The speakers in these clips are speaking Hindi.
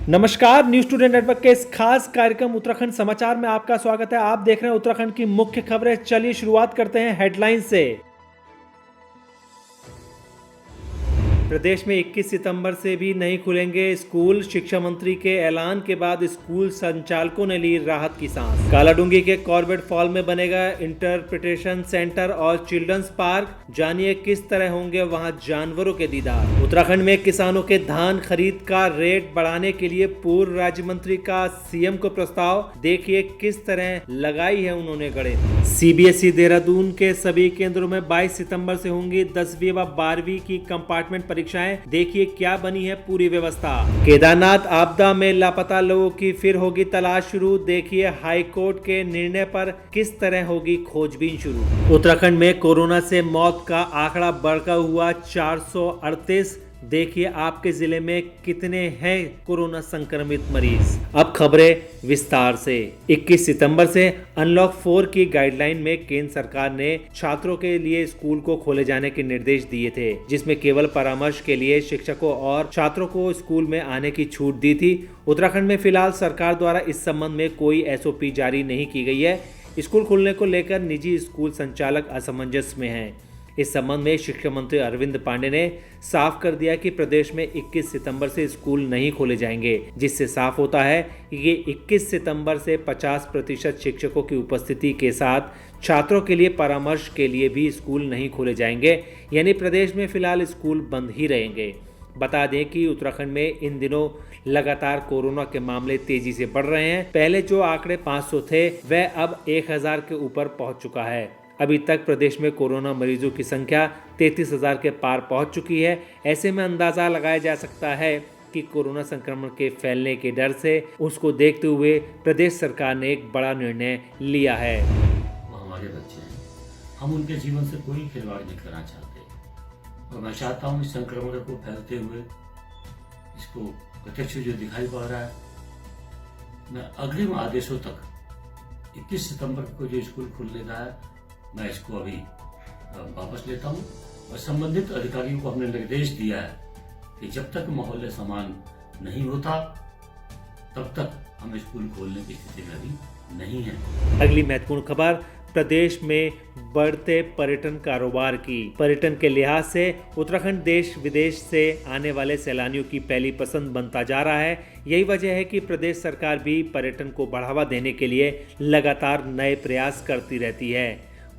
नमस्कार, न्यूज टुडे नेटवर्क के इस खास कार्यक्रम उत्तराखंड समाचार में आपका स्वागत है। आप देख रहे हैं उत्तराखंड की मुख्य खबरें। चलिए शुरुआत करते हैं हेडलाइन से। प्रदेश में 21 सितंबर से भी नहीं खुलेंगे स्कूल। शिक्षा मंत्री के ऐलान के बाद स्कूल संचालकों ने ली राहत की सांस। कालाडूंगी के कॉर्बेट फॉल में बनेगा इंटरप्रिटेशन सेंटर और चिल्ड्रंस पार्क। जानिए किस तरह होंगे वहां जानवरों के दीदार। उत्तराखंड में किसानों के धान खरीद का रेट बढ़ाने के लिए पूर्व राज्य मंत्री का सीएम को प्रस्ताव। देखिए किस तरह लगाई है उन्होंने गणित। सीबीएसई देहरादून के सभी केंद्रों में 22 सितंबर से होंगी 10वीं व 12वीं की कंपार्टमेंट परीक्षाएं। देखिए क्या बनी है पूरी व्यवस्था। केदारनाथ आपदा में लापता लोगों की फिर होगी तलाश शुरू। देखिए हाई कोर्ट के निर्णय पर किस तरह होगी खोजबीन शुरू। उत्तराखंड में कोरोना से मौत का आंकड़ा बढ़कर हुआ 438। देखिए आपके जिले में कितने हैं कोरोना संक्रमित मरीज। अब खबरें विस्तार से। 21 सितंबर से अनलॉक 4 की गाइडलाइन में केंद्र सरकार ने छात्रों के लिए स्कूल को खोले जाने के निर्देश दिए थे, जिसमें केवल परामर्श के लिए शिक्षकों और छात्रों को स्कूल में आने की छूट दी थी। उत्तराखंड में फिलहाल सरकार द्वारा इस संबंध में कोई एसओपी जारी नहीं की गई है। स्कूल खुलने को लेकर निजी स्कूल संचालक असमंजस में हैं। इस संबंध में शिक्षा मंत्री अरविंद पांडे ने साफ कर दिया कि प्रदेश में 21 सितंबर से स्कूल नहीं खोले जाएंगे, जिससे साफ होता है कि ये 21 सितंबर से 50% शिक्षकों की उपस्थिति के साथ छात्रों के लिए परामर्श के लिए भी स्कूल नहीं खोले जाएंगे, यानी प्रदेश में फिलहाल स्कूल बंद ही रहेंगे। बता दें कि उत्तराखंड में इन दिनों लगातार कोरोना के मामले तेजी से बढ़ रहे हैं। पहले जो आंकड़े 500 थे वह अब 1000 के ऊपर पहुंच चुका है। अभी तक प्रदेश में कोरोना मरीजों की संख्या 33,000 के पार पहुंच चुकी है। ऐसे में अंदाजा लगाया जा सकता है कि कोरोना संक्रमण के फैलने के डर से उसको देखते हुए प्रदेश सरकार ने एक बड़ा निर्णय लिया है। वो हमारे बच्चे हैं, हम उनके जीवन से कोई खिलवाड़ नहीं करना चाहते और मैं चाहता हूँ इस संक्रमण को फैलते हुए इसको प्रत्यक्ष जो दिखाई पड़ रहा है, मैं अग्रिम आदेशों तक 21 सितंबर को जो स्कूल खुलने का है मैं इसको अभी वापस लेता हूँ और संबंधित अधिकारियों को हमने निर्देश दिया है कि जब तक माहौल समान नहीं होता तब तक हम स्कूल खोलने की स्थिति में अभी नहीं है। अगली महत्वपूर्ण खबर प्रदेश में बढ़ते पर्यटन कारोबार की। पर्यटन के लिहाज से उत्तराखंड देश विदेश से आने वाले सैलानियों की पहली पसंद बनता जा रहा है। यही वजह है कि प्रदेश सरकार भी पर्यटन को बढ़ावा देने के लिए लगातार नए प्रयास करती रहती है।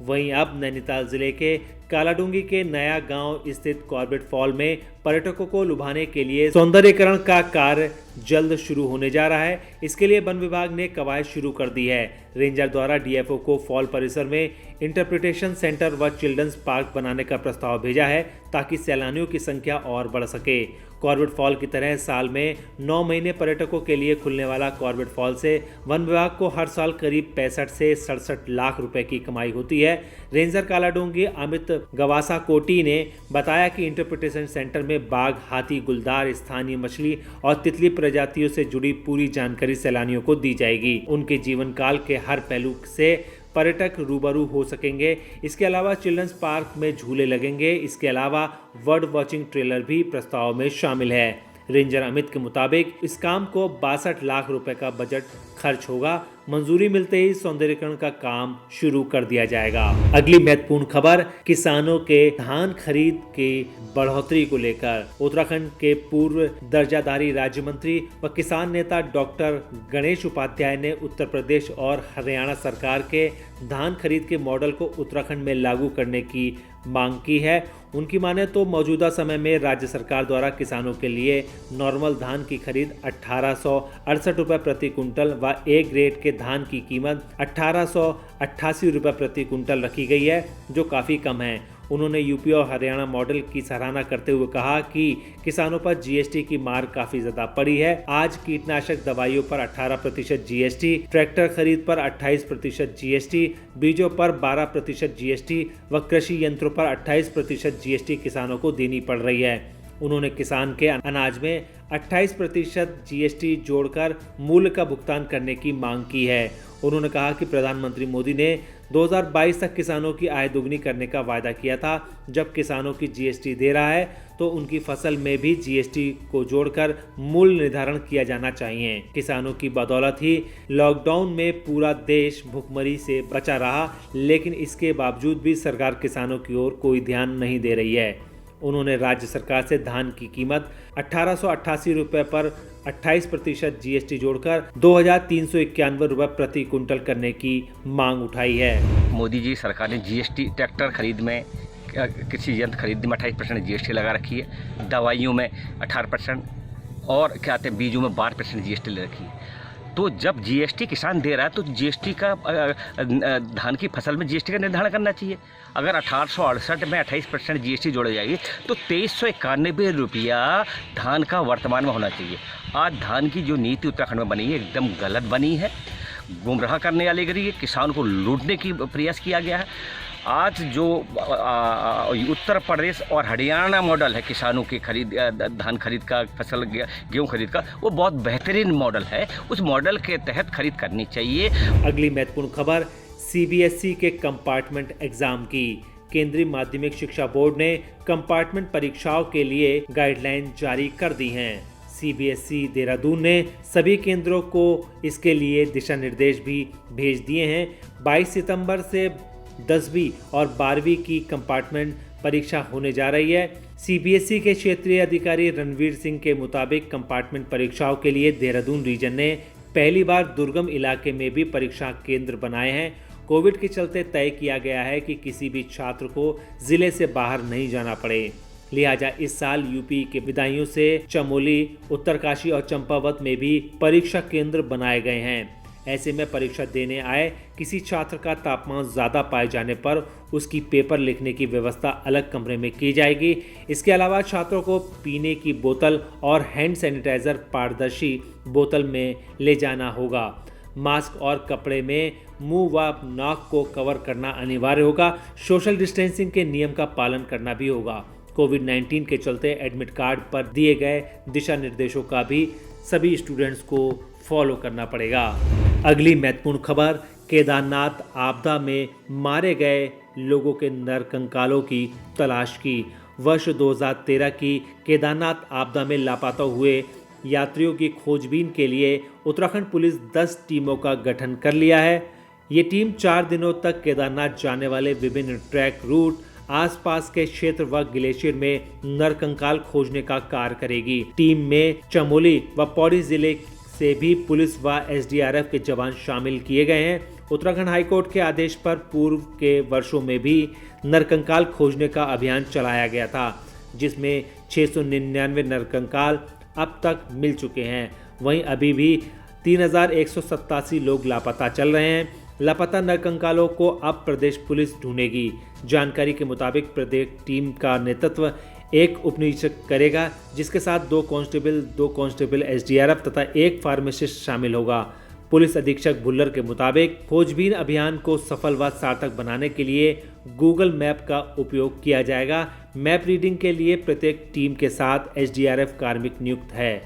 वहीं अब नैनीताल जिले के कालाडूंगी के नया गांव स्थित कॉर्बेट फॉल में पर्यटकों को लुभाने के लिए सौंदर्यीकरण का कार्य जल्द शुरू होने जा रहा है। इसके लिए वन विभाग ने कवायद शुरू कर दी है। रेंजर द्वारा डीएफओ को फॉल परिसर में इंटरप्रिटेशन सेंटर व चिल्ड्रंस पार्क बनाने का प्रस्ताव भेजा है ताकि सैलानियों की संख्या और बढ़ सके। कॉर्बेट फॉल की तरह साल में 9 महीने पर्यटकों के लिए खुलने वाला कॉर्बेट फॉल से वन विभाग को हर साल करीब 65 से 67 लाख रुपए की कमाई होती है। रेंजर कालाडूंगी अमित गवासा कोटी ने बताया कि इंटरप्रिटेशन सेंटर में बाघ, हाथी, गुलदार, स्थानीय मछली और तितली प्रजातियों से जुड़ी पूरी जानकारी सैलानियों को दी जाएगी। उनके जीवन काल के हर पहलू से पर्यटक रूबरू हो सकेंगे। इसके अलावा चिल्ड्रंस पार्क में झूले लगेंगे। इसके अलावा बर्ड वॉचिंग ट्रेलर भी प्रस्ताव में शामिल है। रेंजर अमित के मुताबिक इस काम को 62 लाख रुपए का बजट खर्च होगा। मंजूरी मिलते ही सौंदर्यीकरण का काम शुरू कर दिया जाएगा। अगली महत्वपूर्ण खबर किसानों के धान खरीद की बढ़ोतरी को लेकर। उत्तराखंड के पूर्व दर्जाधारी राज्य मंत्री व किसान नेता डॉक्टर गणेश उपाध्याय ने उत्तर प्रदेश और हरियाणा सरकार के धान खरीद के मॉडल को उत्तराखंड में लागू करने की मांग की है। उनकी माने तो मौजूदा समय में राज्य सरकार द्वारा किसानों के लिए नॉर्मल धान की खरीद 1868 रुपये प्रति कुंटल व ए ग्रेड के धान की कीमत 1888 रुपये प्रति कुंटल रखी गई है, जो काफ़ी कम है। उन्होंने यूपी और हरियाणा मॉडल की सराहना करते हुए कहा कि किसानों पर जीएसटी की मार काफी ज्यादा पड़ी है। आज कीटनाशक दवाइयों पर 18% जीएसटी, ट्रैक्टर खरीद पर 28% जीएसटी, बीजों पर 12% जीएसटी व कृषि यंत्रों पर 28% जीएसटी किसानों को देनी पड़ रही है। उन्होंने किसान के अनाज में 28% जीएसटी जोड़कर मूल्य का भुगतान करने की मांग की है। उन्होंने कहा कि प्रधानमंत्री मोदी ने 2022 तक किसानों की आय दुगनी करने का वायदा किया था। जब किसानों की जीएसटी दे रहा है तो उनकी फसल में भी जीएसटी को जोड़कर मूल्य निर्धारण किया जाना चाहिए। किसानों की बदौलत ही लॉकडाउन में पूरा देश भुखमरी से बचा रहा, लेकिन इसके बावजूद भी सरकार किसानों की ओर कोई ध्यान नहीं दे रही है। उन्होंने राज्य सरकार से धान की कीमत 1888 रुपये पर 28% जीएसटी जोड़कर 2391 रुपये प्रति क्विंटल करने की मांग उठाई है। मोदी जी सरकार ने जीएसटी ट्रैक्टर खरीद में, कृषि यंत्र खरीद में 28% जीएसटी लगा रखी है, दवाइयों में 18% और क्या कहते हैं बीजों में 12% जीएसटी ले रखी है। तो जब जीएसटी किसान दे रहा है तो जीएसटी का धान की फसल में जीएसटी का निर्धारण करना चाहिए। अगर 1868 में 28% जीएसटी जोड़ी जाएगी तो 2391 रुपया धान का वर्तमान में होना चाहिए। आज धान की जो नीति उत्तराखंड में बनी है एकदम गलत बनी है, गुमराह करने वाली गई है, किसान को लूटने की प्रयास किया गया है। आज जो उत्तर प्रदेश और हरियाणा मॉडल है किसानों की खरीद, धान खरीद का, फसल गेहूँ खरीद का, वो बहुत बेहतरीन मॉडल है। उस मॉडल के तहत खरीद करनी चाहिए। अगली महत्वपूर्ण खबर सीबीएसई के कंपार्टमेंट एग्जाम की। केंद्रीय माध्यमिक शिक्षा बोर्ड ने कंपार्टमेंट परीक्षाओं के लिए गाइडलाइन जारी कर दी हैं। सीबीएसई देहरादून ने सभी केंद्रों को इसके लिए दिशा निर्देश भी भेज दिए हैं। 22 सितंबर से 10वीं और 12वीं की कंपार्टमेंट परीक्षा होने जा रही है। सीबीएसई के क्षेत्रीय अधिकारी रणवीर सिंह के मुताबिक कंपार्टमेंट परीक्षाओं के लिए देहरादून रीजन ने पहली बार दुर्गम इलाके में भी परीक्षा केंद्र बनाए हैं। कोविड के चलते तय किया गया है कि किसी भी छात्र को जिले से बाहर नहीं जाना पड़े। लिहाजा इस साल यूपी के विधायियों से चमोली, उत्तरकाशी और चंपावत में भी परीक्षा केंद्र बनाए गए हैं। ऐसे में परीक्षा देने आए किसी छात्र का तापमान ज़्यादा पाए जाने पर उसकी पेपर लिखने की व्यवस्था अलग कमरे में की जाएगी। इसके अलावा छात्रों को पीने की बोतल और हैंड सैनिटाइजर पारदर्शी बोतल में ले जाना होगा। मास्क और कपड़े में मुंह व नाक को कवर करना अनिवार्य होगा। सोशल डिस्टेंसिंग के नियम का पालन करना भी होगा। कोविड-19 के चलते एडमिट कार्ड पर दिए गए दिशा निर्देशों का भी सभी स्टूडेंट्स को फॉलो करना पड़ेगा। अगली महत्वपूर्ण खबर केदारनाथ आपदा में मारे गए लोगों के नरकंकालों की तलाश की। वर्ष 2013 की केदारनाथ आपदा में लापता हुए यात्रियों की खोजबीन के लिए उत्तराखंड पुलिस 10 टीमों का गठन कर लिया है। ये टीम 4 दिनों तक केदारनाथ जाने वाले विभिन्न ट्रैक रूट, आसपास के क्षेत्र व ग्लेशियर में नरकंकाल खोजने का कार्य करेगी। टीम में चमोली व पौड़ी जिले से भी पुलिस व एसडीआरएफ के जवान शामिल किए गए हैं। उत्तराखंड हाईकोर्ट के आदेश पर पूर्व के वर्षों में भी नरकंकाल खोजने का अभियान चलाया गया था, जिसमें 699 नरकंकाल अब तक मिल चुके हैं। वहीं अभी भी 3187 लोग लापता चल रहे हैं। लापता नरकंकालों को अब प्रदेश पुलिस ढूंढेगी। जानकारी के मुताबिक प्रत्येक टीम का नेतृत्व एक उपनिरीक्षक करेगा, जिसके साथ 2 कांस्टेबल एसडीआरएफ तथा 1 फार्मासिस्ट शामिल होगा। पुलिस अधीक्षक भुल्लर के मुताबिक खोजबीन अभियान को सफल व सार्थक बनाने के लिए गूगल मैप का उपयोग किया जाएगा। मैप रीडिंग के लिए प्रत्येक टीम के साथ एसडीआरएफ कार्मिक नियुक्त है।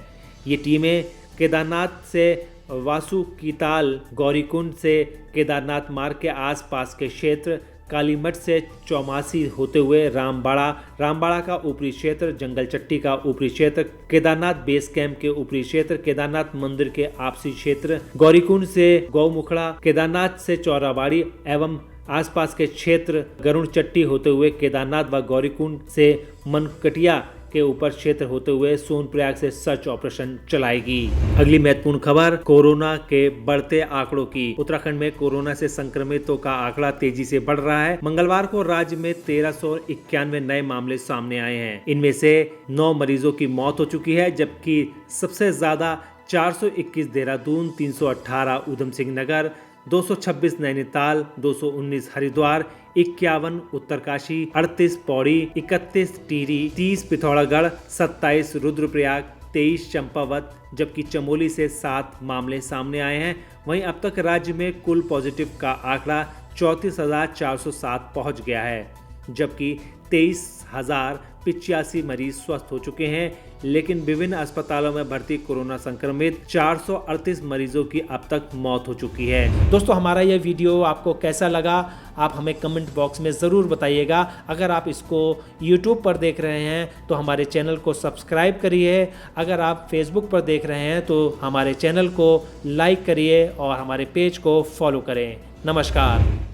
ये टीमें केदारनाथ से वासुकीताल, गौरीकुंड से केदारनाथ मार्ग के आसपास के क्षेत्र, कालीमठ से चौमासी होते हुए रामबाड़ा का ऊपरी क्षेत्र, जंगल चट्टी का ऊपरी क्षेत्र, केदारनाथ बेस कैंप के ऊपरी क्षेत्र, केदारनाथ मंदिर के आपसी क्षेत्र, गौरीकुंड से गौमुखड़ा, केदारनाथ से चौराबाड़ी एवं आसपास के क्षेत्र, गरुड़ चट्टी होते हुए केदारनाथ व गौरीकुंड से मनकटिया के ऊपर क्षेत्र होते हुए सोनप्रयाग से सर्च ऑपरेशन चलाएगी। अगली महत्वपूर्ण खबर कोरोना के बढ़ते आंकड़ों की। उत्तराखंड में कोरोना से संक्रमितों का आंकड़ा तेजी से बढ़ रहा है। मंगलवार को राज्य में 1391 नए मामले सामने आए हैं। इनमें से 9 मरीजों की मौत हो चुकी है, जबकि सबसे ज्यादा 421 देहरादून, 318 उधम सिंह नगर, 226 नैनीताल, 219 हरिद्वार, 51 उत्तरकाशी, 38 पौड़ी, 31 टिहरी, 30 पिथौरागढ़, 27 रुद्रप्रयाग, 23 चंपावत, जबकि चमोली से 7 मामले सामने आए हैं। वहीं अब तक राज्य में कुल पॉजिटिव का आंकड़ा 34,407 पहुंच गया है, जबकि 23,000 85 मरीज स्वस्थ हो चुके हैं, लेकिन विभिन्न अस्पतालों में भर्ती कोरोना संक्रमित 438 मरीजों की अब तक मौत हो चुकी है। दोस्तों, हमारा यह वीडियो आपको कैसा लगा आप हमें कमेंट बॉक्स में ज़रूर बताइएगा। अगर आप इसको YouTube पर देख रहे हैं तो हमारे चैनल को सब्सक्राइब करिए। अगर आप Facebook पर देख रहे हैं तो हमारे चैनल को लाइक करिए और हमारे पेज को फॉलो करें। नमस्कार।